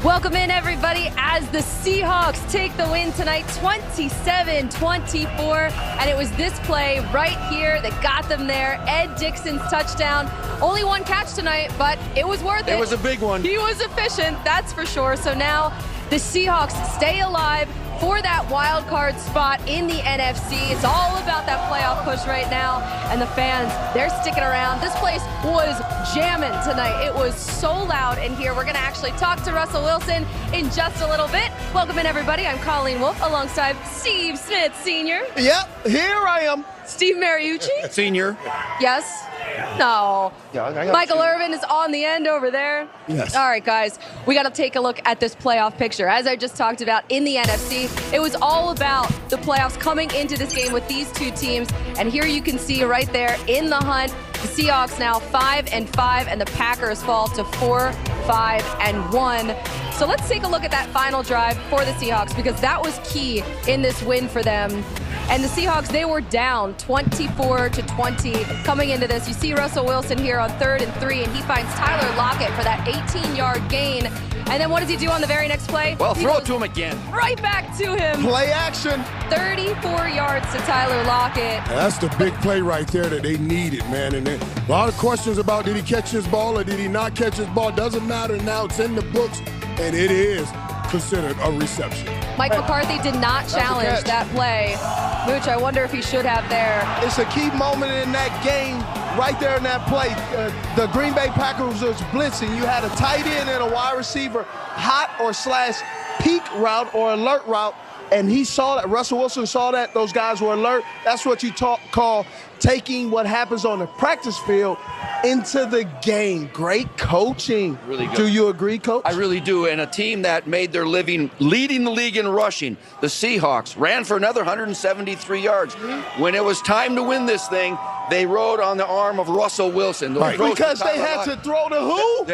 Welcome in, everybody, as the Seahawks take the win tonight, 27-24. And it was this play right here that got them there. Ed Dixon's touchdown. Only one catch tonight, but it was worth it. It was a big one. He was efficient, that's for sure. So now the Seahawks stay alive for that wild card spot in the NFC. It's all about that playoff push right now. And the fans, they're sticking around. This place was jamming tonight. It was so loud in here. We're going to actually talk to Russell Wilson in just a little bit. Welcome in, everybody. I'm Colleen Wolfe alongside Steve Smith Sr. Yep, here I am. Steve Mariucci. Senior. Yes? No. Yeah, Michael Irvin is on the end over there. Yes. All right, guys, we got to take a look at this playoff picture. As I just talked about in the NFC, it was all about the playoffs coming into this game with these two teams. And here you can see right there in the hunt, the Seahawks now 5-5, and the Packers fall to 4-5-1. So let's take a look at that final drive for the Seahawks, because that was key in this win for them. And the Seahawks, they were down 24-20 coming into this. You see Russell Wilson here on 3rd and 3, and he finds Tyler Lockett for that 18-yard gain. And then what does he do on the very next play? Well, throw it to him again. Right back to him. Play action. 34 yards to Tyler Lockett. That's the big play right there that they needed, man. And then a lot of questions about did he catch his ball or did he not catch his ball. Doesn't matter now. It's in the books, and it is considered a reception. Mike McCarthy did not challenge that play, which I wonder if he should have there. It's a key moment in that game, right there in that play. The Green Bay Packers was blitzing. You had a tight end and a wide receiver, hot or slash peak route or alert route, and he saw that. Russell Wilson saw that. Those guys were alert. That's what you call taking what happens on the practice field into the game. Great coaching. Really good. Do you agree, Coach? I really do. And a team that made their living leading the league in rushing, the Seahawks, ran for another 173 yards. When it was time to win this thing, they rode on the arm of Russell Wilson. Right. Because they had to throw to who?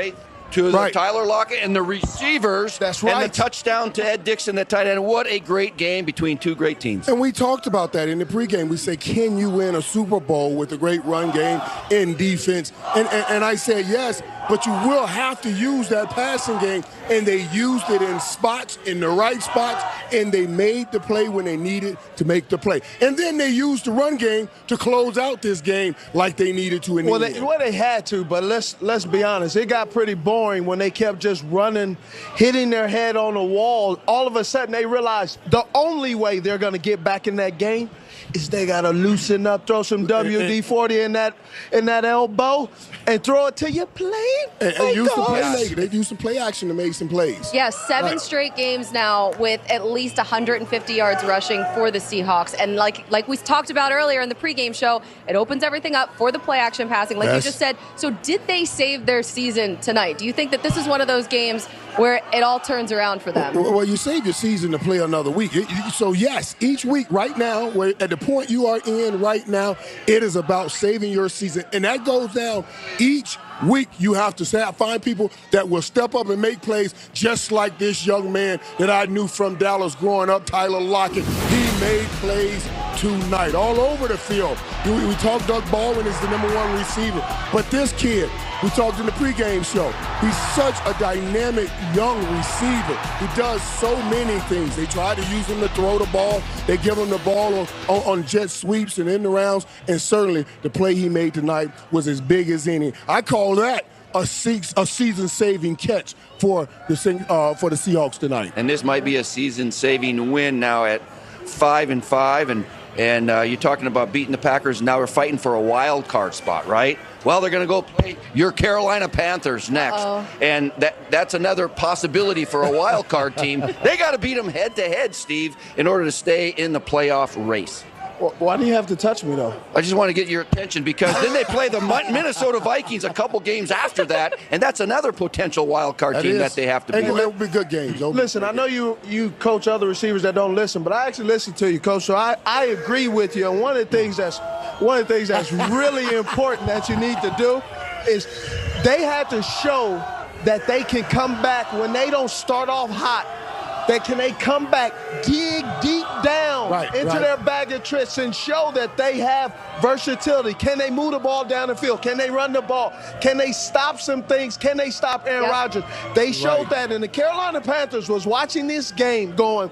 To the Tyler Lockett and the receivers. That's right. And the touchdown to Ed Dixon, the tight end. What a great game between two great teams. And we talked about that in the pregame. We say, can you win a Super Bowl with a great run game in defense? And I said yes, but you will have to use that passing game. And they used it in spots, in the right spots, and they made the play when they needed to make the play. And then they used the run game to close out this game like they needed to in the end. Well, they had to, but let's be honest. It got pretty boring when they kept just running, hitting their head on the wall. All of a sudden, they realized the only way they're going to get back in that game is they got to loosen up, throw some WD-40 in that elbow, and throw it to your plate. And use some play. They used some play action to make some plays. Yes, 7 straight games now with at least 150 yards rushing for the Seahawks. And like we talked about earlier in the pregame show, it opens everything up for the play action passing, like you just said. So did they save their season tonight? Do you think that this is one of those games where it all turns around for them? Well, you save your season to play another week. So, yes, each week right now, at the point you are in right now, it is about saving your season. And that goes down each week. You have to find people that will step up and make plays, just like this young man that I knew from Dallas growing up, Tyler Lockett. He made plays tonight all over the field. We talked Doug Baldwin is the #1 receiver, but this kid, we talked in the pregame show, he's such a dynamic young receiver. He does so many things. They try to use him to throw the ball. They give him the ball on jet sweeps and in the rounds, and certainly the play he made tonight was as big as any. I call that a season-saving catch for the Seahawks tonight. And this might be a season-saving win now at 5-5, and you're talking about beating the Packers. Now we're fighting for a wild card spot, right? Well, they're going to go play your Carolina Panthers next, and that's another possibility for a wild card team. They got to beat them head-to-head, Steve, in order to stay in the playoff race. Why do you have to touch me, though? I just want to get your attention because then they play the Minnesota Vikings a couple games after that, and that's another potential wild card team that they have to beat. And they'll be good games. Listen, I know you coach other receivers that don't listen, but I actually listen to you, Coach. So I agree with you. And one of the things that's really important that you need to do is they had to show that they can come back when they don't start off hot. that can they come back, dig deep down into their bag of tricks and show that they have versatility. Can they move the ball down the field? Can they run the ball? Can they stop some things? Can they stop Aaron Rodgers? They showed that, and the Carolina Panthers was watching this game going,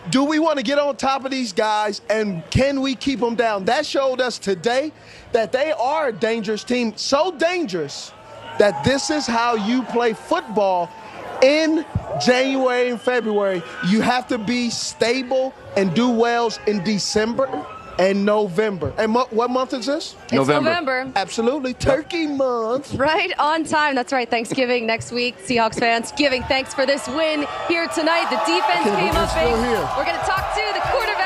do we want to get on top of these guys, and can we keep them down? That showed us today that they are a dangerous team, so dangerous that this is how you play football in January and February. You have to be stable and do wells in December and November. And what month is this? It's November. Absolutely. Turkey month. Right on time. That's right. Thanksgiving next week. Seahawks fans, giving thanks for this win here tonight. The defense came up big. We're going to talk to the quarterback.